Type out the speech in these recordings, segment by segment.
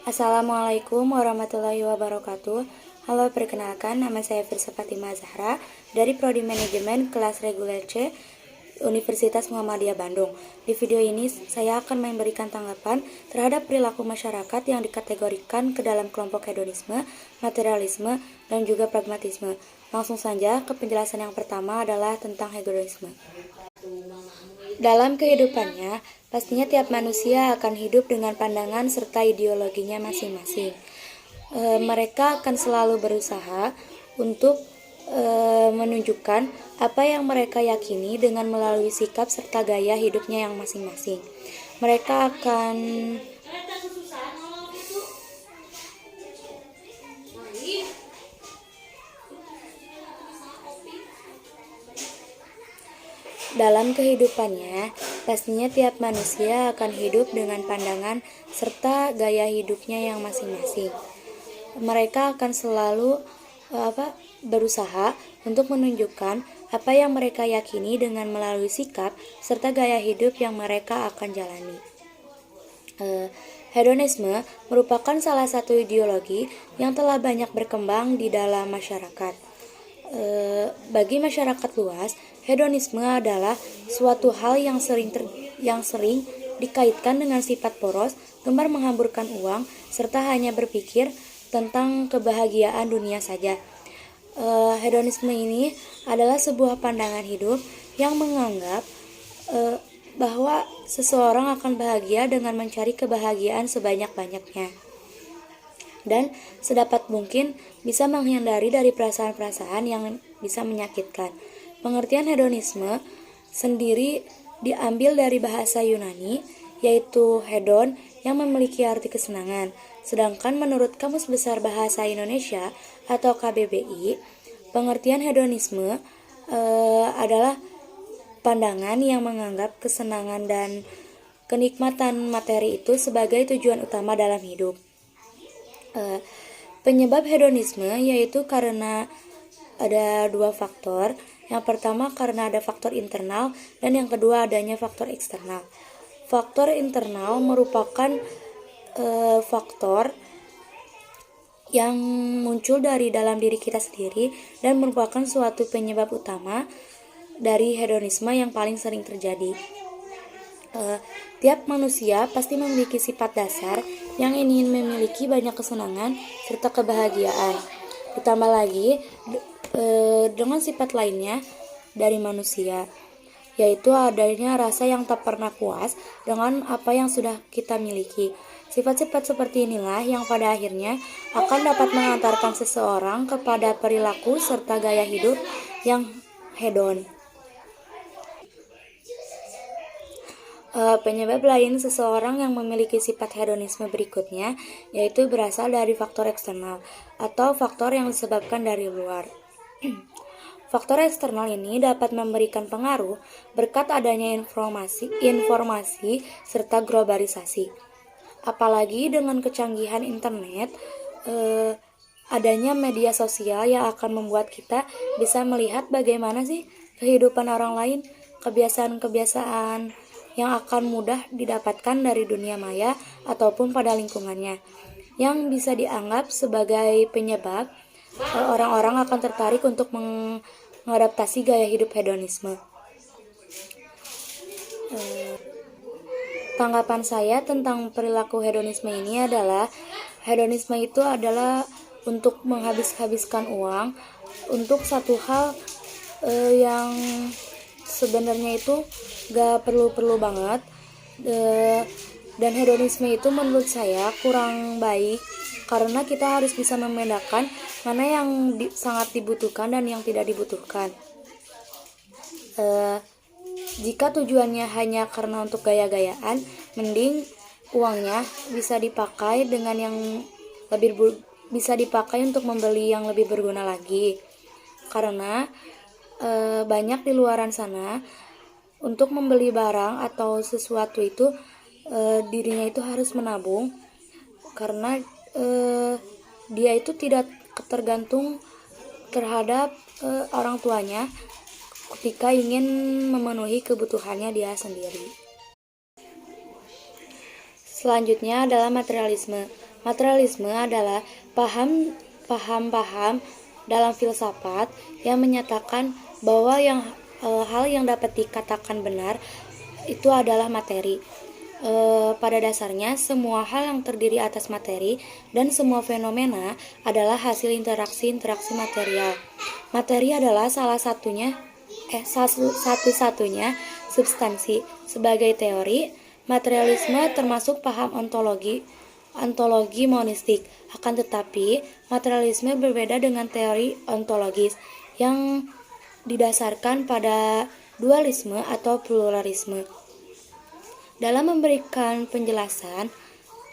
Assalamualaikum warahmatullahi wabarakatuh. Halo, perkenalkan, nama saya Firsa Fatimah Zahra dari Prodi Manajemen kelas reguler C Universitas Muhammadiyah Bandung. Di video ini saya akan memberikan tanggapan terhadap perilaku masyarakat yang dikategorikan ke dalam kelompok hedonisme, materialisme, dan juga pragmatisme. Langsung saja ke penjelasan yang pertama adalah tentang hedonisme. Dalam kehidupannya, pastinya tiap manusia akan hidup dengan pandangan serta ideologinya masing-masing. Mereka akan selalu berusaha untuk menunjukkan apa yang mereka yakini dengan melalui sikap serta gaya hidupnya yang masing-masing. Mereka akan Dalam kehidupannya, pastinya tiap manusia akan hidup dengan pandangan serta gaya hidupnya yang masing-masing. Mereka akan selalu berusaha untuk menunjukkan apa yang mereka yakini dengan melalui sikap serta gaya hidup yang mereka akan jalani. Hedonisme merupakan salah satu ideologi yang telah banyak berkembang di dalam masyarakat. Bagi masyarakat luas, hedonisme adalah suatu hal yang sering dikaitkan dengan sifat poros, gemar menghamburkan uang, serta hanya berpikir tentang kebahagiaan dunia saja. Hedonisme ini adalah sebuah pandangan hidup yang menganggap bahwa seseorang akan bahagia dengan mencari kebahagiaan sebanyak-banyaknya dan sedapat mungkin bisa menghindari dari perasaan-perasaan yang bisa menyakitkan. Pengertian hedonisme sendiri diambil dari bahasa Yunani, yaitu hedon yang memiliki arti kesenangan. Sedangkan menurut Kamus Besar Bahasa Indonesia atau KBBI, pengertian hedonisme adalah pandangan yang menganggap kesenangan dan kenikmatan materi itu sebagai tujuan utama dalam hidup. Penyebab hedonisme yaitu karena ada dua faktor. Yang pertama karena ada faktor internal dan yang kedua adanya faktor eksternal. Faktor internal merupakan faktor yang muncul dari dalam diri kita sendiri dan merupakan suatu penyebab utama dari hedonisme yang paling sering terjadi. Tiap manusia pasti memiliki sifat dasar yang ingin memiliki banyak kesenangan serta kebahagiaan. Ditambah lagi dengan sifat lainnya dari manusia, yaitu adanya rasa yang tak pernah puas dengan apa yang sudah kita miliki. Sifat-sifat seperti inilah yang pada akhirnya akan dapat mengantarkan seseorang kepada perilaku serta gaya hidup yang hedon. Penyebab lain seseorang yang memiliki sifat hedonisme berikutnya yaitu berasal dari faktor eksternal atau faktor yang disebabkan dari luar. Faktor eksternal ini dapat memberikan pengaruh berkat adanya informasi serta globalisasi. Apalagi dengan kecanggihan internet, adanya media sosial yang akan membuat kita bisa melihat bagaimana sih kehidupan orang lain, kebiasaan-kebiasaan yang akan mudah didapatkan dari dunia maya ataupun pada lingkungannya, yang bisa dianggap sebagai penyebab orang-orang akan tertarik untuk mengadaptasi gaya hidup hedonisme. Tanggapan saya tentang perilaku hedonisme ini adalah hedonisme itu adalah untuk menghabiskan uang untuk satu hal yang sebenarnya itu gak perlu-perlu banget, dan hedonisme itu menurut saya kurang baik karena kita harus bisa membedakan mana yang sangat dibutuhkan dan yang tidak dibutuhkan. Jika tujuannya hanya karena untuk gaya-gayaan, mending uangnya bisa dipakai dengan yang bisa dipakai untuk membeli yang lebih berguna lagi. Karena banyak di luaran sana untuk membeli barang atau sesuatu itu dirinya itu harus menabung karena dia itu tidak tergantung terhadap orang tuanya ketika ingin memenuhi kebutuhannya dia sendiri. Selanjutnya adalah materialisme. Materialisme adalah paham-paham dalam filsafat yang menyatakan bahwa hal yang dapat dikatakan benar itu adalah materi. Pada dasarnya, semua hal yang terdiri atas materi dan semua fenomena adalah hasil interaksi-interaksi material. Materi adalah satu-satunya substansi. Sebagai teori, materialisme termasuk paham ontologi monistik. Akan tetapi, materialisme berbeda dengan teori ontologis yang didasarkan pada dualisme atau pluralisme. Dalam memberikan penjelasan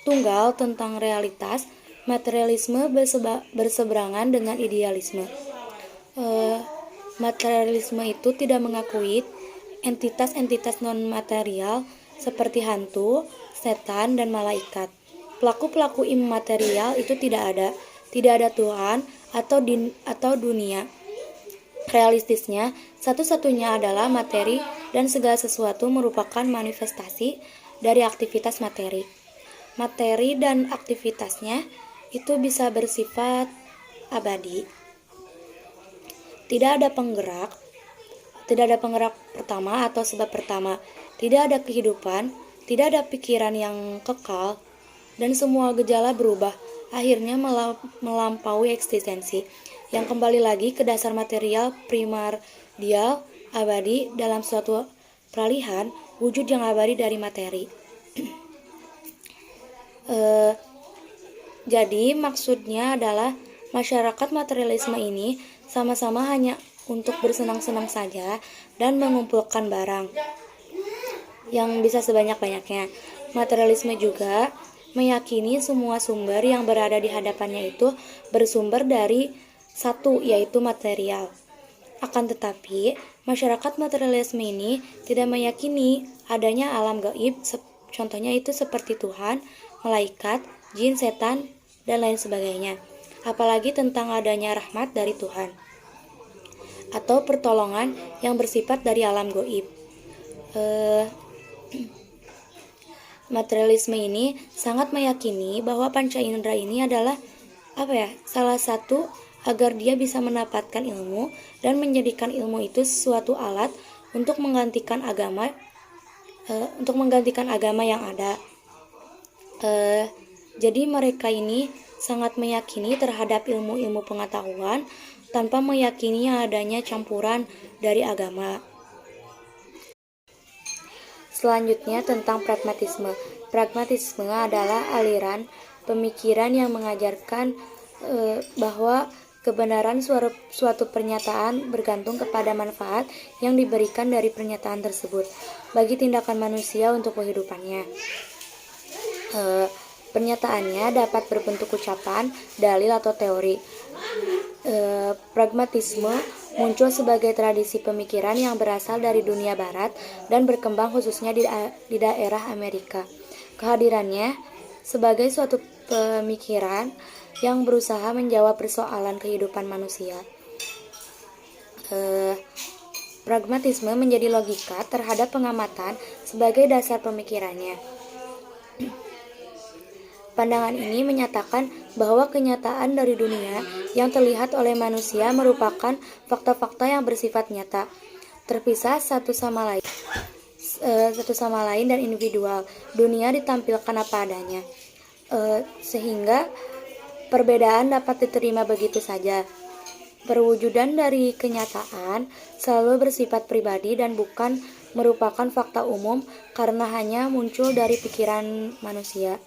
tunggal tentang realitas, materialisme berseberangan dengan idealisme. Materialisme itu tidak mengakui entitas-entitas non-material seperti hantu, setan, dan malaikat. Pelaku-pelaku immaterial itu tidak ada Tuhan atau dunia. Realistisnya, satu-satunya adalah materi dan segala sesuatu merupakan manifestasi dari aktivitas materi. Materi dan aktivitasnya itu bisa bersifat abadi. Tidak ada penggerak pertama atau sebab pertama. Tidak ada kehidupan, tidak ada pikiran yang kekal, dan semua gejala berubah, akhirnya melampaui eksistensi, yang kembali lagi ke dasar material primordial abadi dalam suatu peralihan wujud yang abadi dari materi. Jadi maksudnya adalah masyarakat materialisme ini sama-sama hanya untuk bersenang-senang saja dan mengumpulkan barang yang bisa sebanyak-banyaknya. Materialisme juga meyakini semua sumber yang berada di hadapannya itu bersumber dari satu, yaitu material. Akan tetapi, masyarakat materialisme ini tidak meyakini adanya alam gaib, contohnya itu seperti Tuhan, malaikat, jin, setan, dan lain sebagainya. Apalagi tentang adanya rahmat dari Tuhan atau pertolongan yang bersifat dari alam gaib. Materialisme ini sangat meyakini bahwa panca indera ini adalah salah satu agar dia bisa mendapatkan ilmu dan menjadikan ilmu itu sesuatu alat untuk menggantikan agama yang ada. Jadi mereka ini sangat meyakini terhadap ilmu-ilmu pengetahuan tanpa meyakini adanya campuran dari agama. Selanjutnya tentang pragmatisme. Pragmatisme adalah aliran pemikiran yang mengajarkan bahwa kebenaran suatu pernyataan bergantung kepada manfaat yang diberikan dari pernyataan tersebut bagi tindakan manusia untuk kehidupannya. Pernyataannya dapat berbentuk ucapan, dalil, atau teori. Pragmatisme muncul sebagai tradisi pemikiran yang berasal dari dunia barat dan berkembang khususnya di daerah Amerika. Kehadirannya sebagai suatu pemikiran yang berusaha menjawab persoalan kehidupan manusia. Pragmatisme menjadi logika terhadap pengamatan sebagai dasar pemikirannya. Pandangan ini menyatakan bahwa kenyataan dari dunia yang terlihat oleh manusia merupakan fakta-fakta yang bersifat nyata, terpisah satu sama lain dan individual. Dunia ditampilkan apa adanya, sehingga perbedaan dapat diterima begitu saja. Perwujudan dari kenyataan selalu bersifat pribadi dan bukan merupakan fakta umum karena hanya muncul dari pikiran manusia.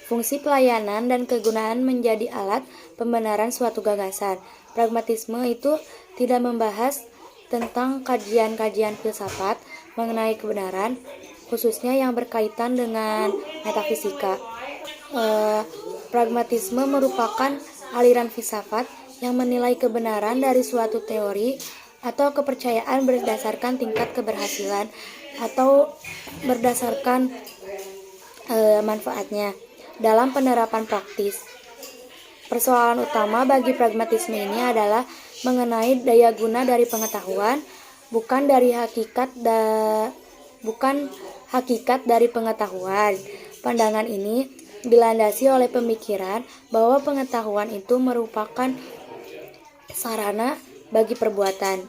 Fungsi pelayanan dan kegunaan menjadi alat pembenaran suatu gagasan. Pragmatisme itu tidak membahas tentang kajian-kajian filsafat mengenai kebenaran, khususnya yang berkaitan dengan metafisika. Pragmatisme merupakan aliran filsafat yang menilai kebenaran dari suatu teori atau kepercayaan berdasarkan tingkat keberhasilan atau berdasarkan manfaatnya dalam penerapan praktis. Persoalan utama bagi pragmatisme ini adalah mengenai daya guna dari pengetahuan, bukan hakikat dari pengetahuan. Pandangan ini dilandasi oleh pemikiran bahwa pengetahuan itu merupakan sarana bagi perbuatan.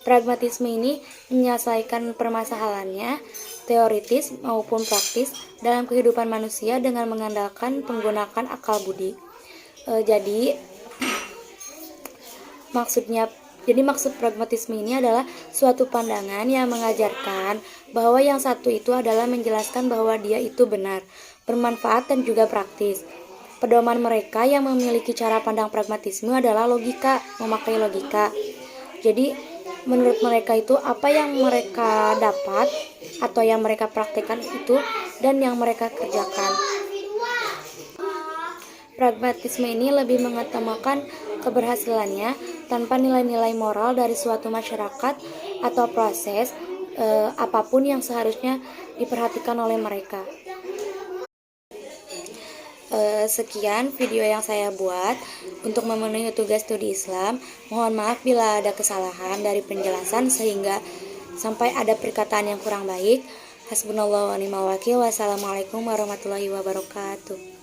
Pragmatisme ini menyelesaikan permasalahannya teoritis maupun praktis dalam kehidupan manusia dengan mengandalkan penggunaan akal budi. Jadi maksud pragmatisme ini adalah suatu pandangan yang mengajarkan bahwa yang satu itu adalah menjelaskan bahwa dia itu benar, bermanfaat dan juga praktis. Pedoman mereka yang memiliki cara pandang pragmatisme adalah logika, memakai logika. Jadi menurut mereka itu apa yang mereka dapat atau yang mereka praktekkan itu dan yang mereka kerjakan. Pragmatisme ini lebih mengutamakan keberhasilannya tanpa nilai-nilai moral dari suatu masyarakat atau proses apapun yang seharusnya diperhatikan oleh mereka. Sekian video yang saya buat untuk memenuhi tugas studi Islam. Mohon maaf bila ada kesalahan dari penjelasan sehingga sampai ada perkataan yang kurang baik. Hasbunallahu wa ni'mal wakil. Wassalamualaikum warahmatullahi wabarakatuh.